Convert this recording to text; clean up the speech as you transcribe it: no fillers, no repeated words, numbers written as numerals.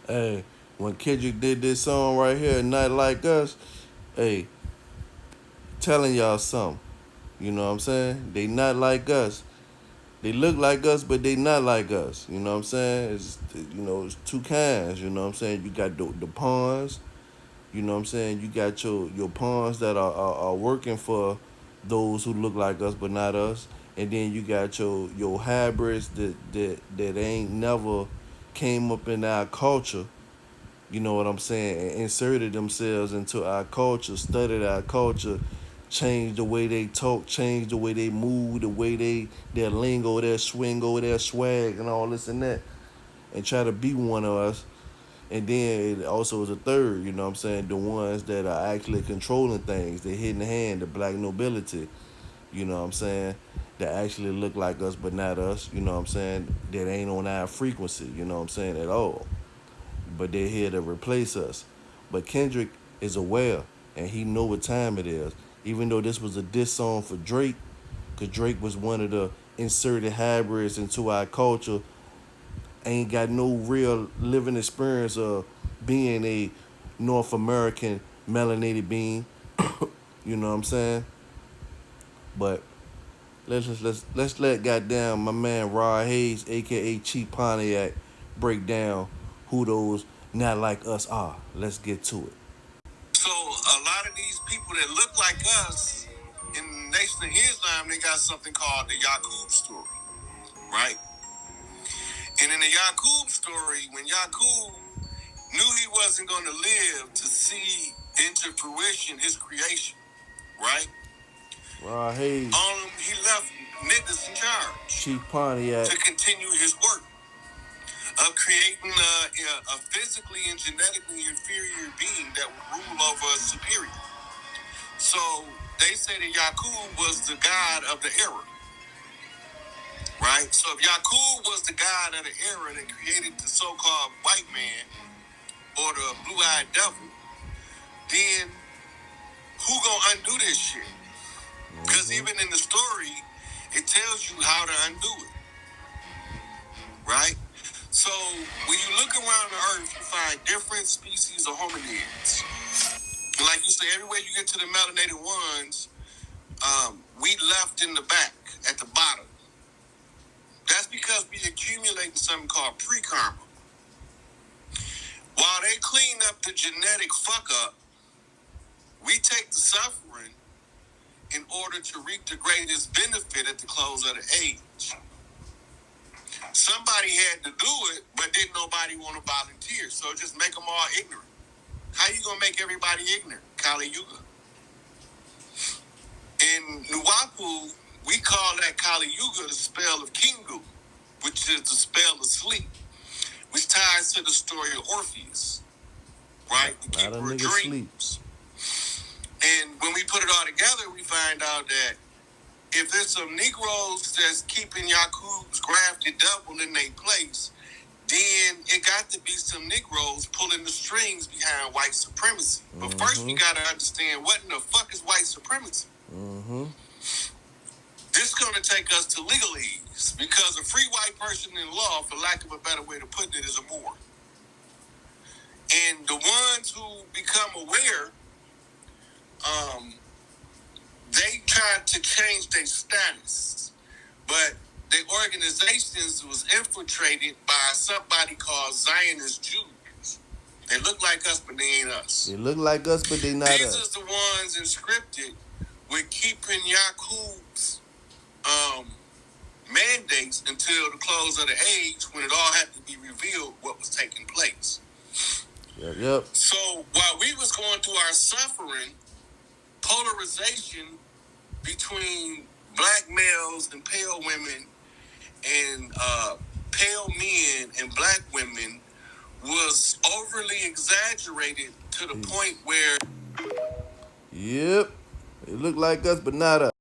Hey, when Kendrick did this song right here, Not Like Us, hey, telling y'all something. You know what I'm saying? They not like us. They look like us, but they not like us. You know what I'm saying? It's two kinds. You know what I'm saying? You got the pawns. You know what I'm saying? You got your pawns that are working for those who look like us, but not us. And then you got your hybrids that ain't never came up in our culture. You know what I'm saying? And inserted themselves into our culture, studied our culture, changed the way they talk, changed the way they move, the way their lingo, their swingo, their swag, and all this and that, and try to be one of us. And then it also is a third, you know what I'm saying? The ones that are actually controlling things, the hidden hand, the black nobility, you know what I'm saying? That actually look like us but not us, you know what I'm saying? That ain't on our frequency, you know what I'm saying, at all. But they're here to replace us. But Kendrick is aware and he know what time it is. Even though this was a diss song for Drake, because Drake was one of the inserted hybrids into our culture, ain't got no real living experience of being a North American melanated being. You know what I'm saying? But let's let goddamn my man Rod Hayes, aka Chief Pontiac, break down who those not like us are. Let's get to it. So a lot of these people that look like us in the Nation of Islam, they got something called the Yaqub story, right? And in the Yaqub story, when Yaqub knew he wasn't going to live to see into fruition his creation, right? Rod Hayes, He left niggas in charge, Chief Pontiac, to continue his work of creating a physically and genetically inferior being that would rule over a superior. So they say that Yaqub was the god of the era, right? So if Yaqub was the god of the era that created the so-called white man or the blue-eyed devil, then who gonna undo this shit? Because even in the story, it tells you how to undo it, right? So when you look around the earth, you find different species of hominids. And like you say, everywhere you get to the melanated ones, we left in the back at the bottom. That's because we accumulate something called pre-karma. While they clean up the genetic fuck up, we take the suffering in order to reap the greatest benefit at the close of the age. Somebody had to do it, but didn't nobody want to volunteer, so just make them all ignorant. How you gonna make everybody ignorant? Kali Yuga. In Nuwapu, we call that Kali Yuga the spell of Kingu, which is the spell of sleep, which ties to the story of Orpheus, right? The keeper of dreams. And when we put it all together, we find out that if there's some Negroes that's keeping Yaqub's grafted double in their place, then it got to be some Negroes pulling the strings behind white supremacy. But first, we got to understand what in the fuck is white supremacy. This is going to take us to legalese, because a free white person in law, for lack of a better way to put it, is a Moor. And the ones who become aware, they tried to change their status, but their organizations was infiltrated by somebody called Zionist Jews. They look like us, but they ain't us. They look like us, but they not us. These is the ones inscripted with keeping Yaqub's mandates until the close of the age, when it all had to be revealed what was taking place. Yep. So while we was going through our suffering, polarization between black males and pale women and pale men and black women was overly exaggerated to the point where... Yep. They look like us, but not us.